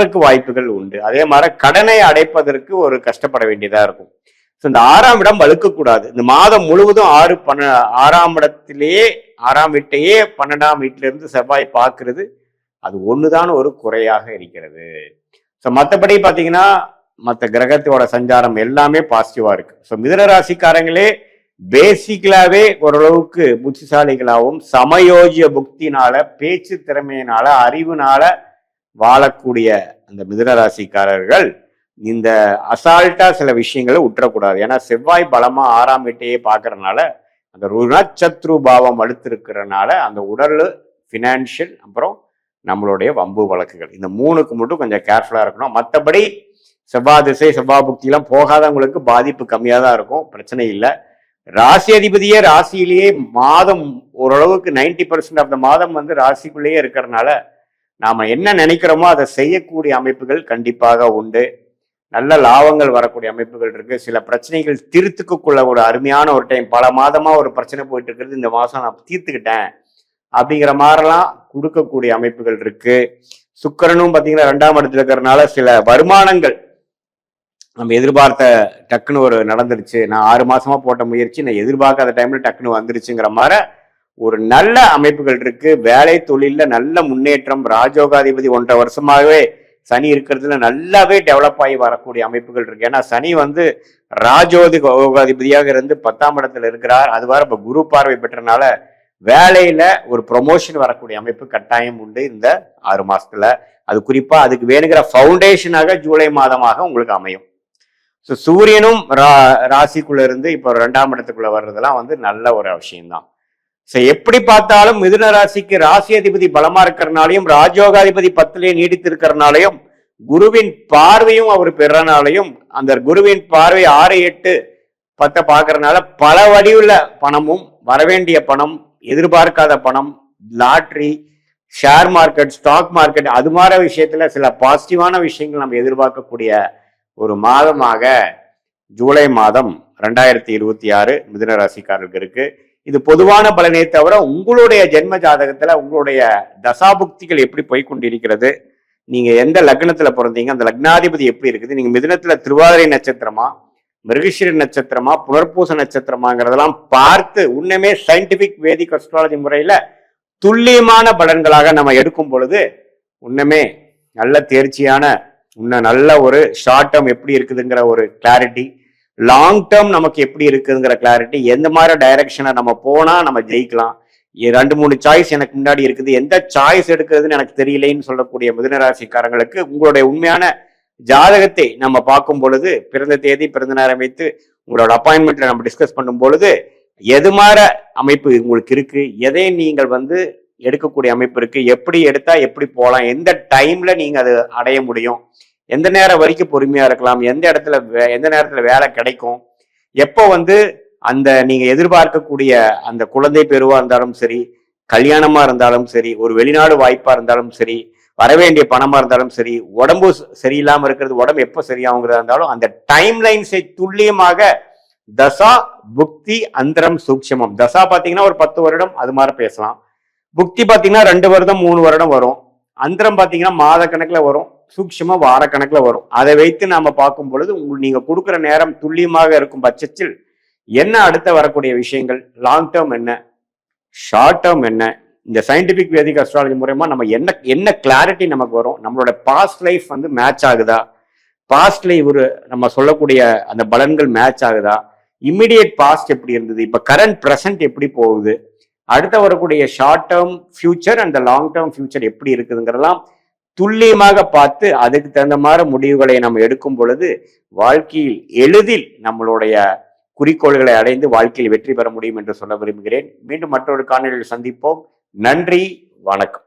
வளர்றதுக்கு வாய்ப்புகள் உண்டு. அதே மாதிரி கடனை அடைப்பதற்கு ஒரு கஷ்டப்பட வேண்டியதா இருக்கும். இந்த 6ஆம் இடம் வலுக்கக்கூடாது. இந்த மாதம் முழுவதும் 6ஆம் இடத்திலேயே 6ஆம் வீட்டையே 12ஆம் வீட்டில இருந்து செவ்வாய் பார்க்கிறது, அது ஒண்ணுதான் ஒரு குறையாக இருக்கிறது. ஸோ மற்றபடி பார்த்தீங்கன்னா மற்ற கிரகத்தோட சஞ்சாரம் எல்லாமே பாசிட்டிவா இருக்கு. ஸோ மிதுன ராசிக்காரங்களே பேசிக்கலாவே ஓரளவுக்கு புத்திசாலிகளாகவும் சமயோஜிய புக்தினால, பேச்சு திறமையினால, அறிவுனால வாழக்கூடிய அந்த மிதுன ராசிக்காரர்கள் இந்த அசால்ட்டா சில விஷயங்களை விட்டுறக்கூடாது. ஏன்னா செவ்வாய் பலமா 6ஆம் வீட்டையே பார்க்கறதுனால அந்த ருணச்சத்ரு பாவம் அழுத்திருக்கிறதுனால அந்த உடல், ஃபினான்ஷியல், அப்புறம் நம்மளுடைய வம்பு வழக்குகள், இந்த 3க்கு மட்டும் கொஞ்சம் கேர்ஃபுல்லா இருக்கணும். மற்றபடி செவ்வாய் திசை செவ்வாய் புக்தியெல்லாம் போகாதவங்களுக்கு பாதிப்பு கம்மியாக தான் இருக்கும், பிரச்சனை இல்லை. ராசி அதிபதியே ராசியிலேயே மாதம் ஓரளவுக்கு 90% ஆஃப் த மாதம் வந்து ராசிக்குள்ளேயே இருக்கிறதுனால நாம என்ன நினைக்கிறோமோ அதை செய்யக்கூடிய அமைப்புகள் கண்டிப்பாக உண்டு. நல்ல லாபங்கள் வரக்கூடிய அமைப்புகள் இருக்கு. சில பிரச்சனைகள் தீர்த்துக்குள்ள ஒரு அருமையான ஒரு டைம், பல மாதமா ஒரு பிரச்சனை போயிட்டு இருக்கிறது, இந்த மாசம் நான் தீர்த்துக்கிட்டேன் அப்படிங்கிற மாதிரிலாம் கொடுக்கக்கூடிய அமைப்புகள் இருக்கு. சுக்கிரனும் பார்த்தீங்கன்னா 2ஆம் இடத்துல இருக்கிறதுனால சில வருமானங்கள் நம்ம எதிர்பார்த்த டக்குன்னு ஒரு நடந்துருச்சு, நான் 6 மாசமா போட்ட முயற்சி நான் எதிர்பார்க்காத டைம்ல டக்குன்னு வந்துருச்சுங்கிற மாதிரி ஒரு நல்ல அமைப்புகள் இருக்கு. வேலை தொழில நல்ல முன்னேற்றம். ராஜயோகாதிபதி 1.5 வருஷமாகவே சனி இருக்கிறதுல நல்லாவே டெவலப் ஆகி வரக்கூடிய அமைப்புகள் இருக்கு. ஏன்னா சனி வந்து ராஜயோகாதிபதியாக இருந்து 10ஆம் இடத்துல இருக்கிறார். அது வர இப்ப குரு பார்வை பெற்றனால வேலையில ஒரு ப்ரொமோஷன் வரக்கூடிய அமைப்பு கட்டாயம் உண்டு இந்த 6 மாசத்துல. அது குறிப்பா அதுக்கு வேணுங்கிற ஃபவுண்டேஷனாக ஜூலை மாதமாக உங்களுக்கு அமையும். ஸோ சூரியனும் ராசிக்குள்ள இருந்து இப்போ 2ஆம் இடத்துக்குள்ள வர்றதெல்லாம் வந்து நல்ல ஒரு விஷயம்தான். ஸோ எப்படி பார்த்தாலும் மிதுன ராசிக்கு ராசி அதிபதி பலமா இருக்கிறனாலையும் ராஜயோகாதிபதி 10லேயே நீடித்து இருக்கிறனாலையும் குருவின் பார்வையும் அவர் பெறனாலையும் அந்த குருவின் பார்வை 6, 8, 10 பார்க்கறதுனால பல வடிவுள்ள பணமும், வரவேண்டிய பணம், எதிர்பார்க்காத பணம், lottery, share market, stock market, அது மாதிரி விஷயத்துல சில பாசிட்டிவான விஷயங்கள் நம்ம எதிர்பார்க்கக்கூடிய ஒரு மாதமாக ஜூலை மாதம் 2026 மிதுன ராசிக்காரர்களுக்கு இருக்கு. இது பொதுவான பலனை தவிர உங்களுடைய ஜென்ம ஜாதகத்துல உங்களுடைய தசாபுக்திகள் எப்படி போய்கொண்டிருக்கிறது, நீங்க எந்த லக்னத்துல பிறந்தீங்க, அந்த லக்னாதிபதி எப்படி இருக்குது, நீங்க மிதுனத்துல திருவாதிரை நட்சத்திரமா, மிருகஷிர நட்சத்திரமா, புனர்பூச நட்சத்திரமாங்கிறதெல்லாம் பார்த்து உண்மையுமே சயின்டிபிக் வேதிக் அஸ்ட்ராலஜி முறையில துல்லியமான பலன்களாக நம்ம எடுக்கும் பொழுது உண்மையுமே நல்ல தேர்ச்சியான, இன்னும் நல்ல ஒரு ஷார்ட் டேர்ம் எப்படி இருக்குதுங்கிற ஒரு கிளாரிட்டி, லாங் டேர்ம் நமக்கு எப்படி இருக்குதுங்கிற கிளாரிட்டி, எந்த மாதிரி டைரக்ஷனை நம்ம போனா நம்ம ஜெயிக்கலாம், 2-3 சாய்ஸ் எனக்கு முன்னாடி இருக்குது, எந்த சாய்ஸ் எடுக்கிறதுன்னு எனக்கு தெரியலைன்னு சொல்லக்கூடிய மிதுன ராசிக்காரங்களுக்கு உங்களுடைய உண்மையான ஜாதகத்தை நம்ம பார்க்கும் பொழுது, பிறந்த தேதி, பிறந்த நேரம் வைத்து உங்களோட அப்பாயின்மெண்ட்ல நம்ம டிஸ்கஸ் பண்ணும் பொழுது எது மாதிரி அமைப்பு உங்களுக்கு இருக்கு, எதை நீங்கள் வந்து எடுக்கக்கூடிய அமைப்பு இருக்கு, எப்படி எடுத்தா எப்படி போகலாம், எந்த டைம்ல நீங்க அதை அடைய முடியும், எந்த நேரம் வரைக்கும் பொறுமையா இருக்கலாம், எந்த நேரத்துல வேலை கிடைக்கும், எப்போ வந்து அந்த நீங்க எதிர்பார்க்கக்கூடிய அந்த குழந்தை பெறுவா இருந்தாலும் சரி, கல்யாணமா இருந்தாலும் சரி, ஒரு வெளிநாடு வாய்ப்பா இருந்தாலும் சரி, வரவேண்டிய பணமா இருந்தாலும் சரி, உடம்பு சரியில்லாம இருக்கிறது உடம்பு எப்போ சரியாகுங்கிறதா இருந்தாலும் அந்த டைம் லைன்ஸை துல்லியமாக தசா, புக்தி, அந்தரம், சூக்ஷமம். தசா பாத்தீங்கன்னா ஒரு 10 வருடம் அது மாதிரி பேசலாம். புக்தி பாத்தீங்கன்னா 2 வருடம் 3 வருடம் வரும். அந்தரம் பாத்தீங்கன்னா மாத கணக்குல வரும், சூக்ஷமா வார கணக்குல வரும். அதை வைத்து நாம பார்க்கும் பொழுது நீங்க கொடுக்குற நேரம் துல்லியமாக இருக்கும் பட்சத்தில் என்ன அடுத்த வரக்கூடிய விஷயங்கள், லாங் டேர்ம் என்ன, ஷார்ட் டேர்ம் என்ன, இந்த சயின்டிபிக் வேதிக் அஸ்ட்ராலஜி மூலமா நம்ம என்ன கிளாரிட்டி நமக்கு வரும், நம்மளோட பாஸ்ட் லைஃப் வந்து மேட்ச் ஆகுதா, பாஸ்ட்ல நம்ம சொல்லக்கூடிய அந்த பலன்கள் மேட்ச் ஆகுதா, இம்மிடியேட் பாஸ்ட் எப்படி இருந்தது, இப்ப கரண்ட் பிரசன்ட் எப்படி போகுது, அடுத்த வரக்கூடிய short term future and long term future எப்படி இருக்குதுங்கிறதெல்லாம் துல்லியமாக பார்த்து அதுக்கு தகுந்த மாதிரி முடிவுகளை நம்ம எடுக்கும் பொழுது வாழ்க்கையில் எளிதில் நம்மளுடைய குறிக்கோள்களை அடைந்து வாழ்க்கையில் வெற்றி பெற முடியும் என்று சொல்ல விரும்புகிறேன். மீண்டும் மற்றொரு காணொளியில் சந்திப்போம். நன்றி, வணக்கம்.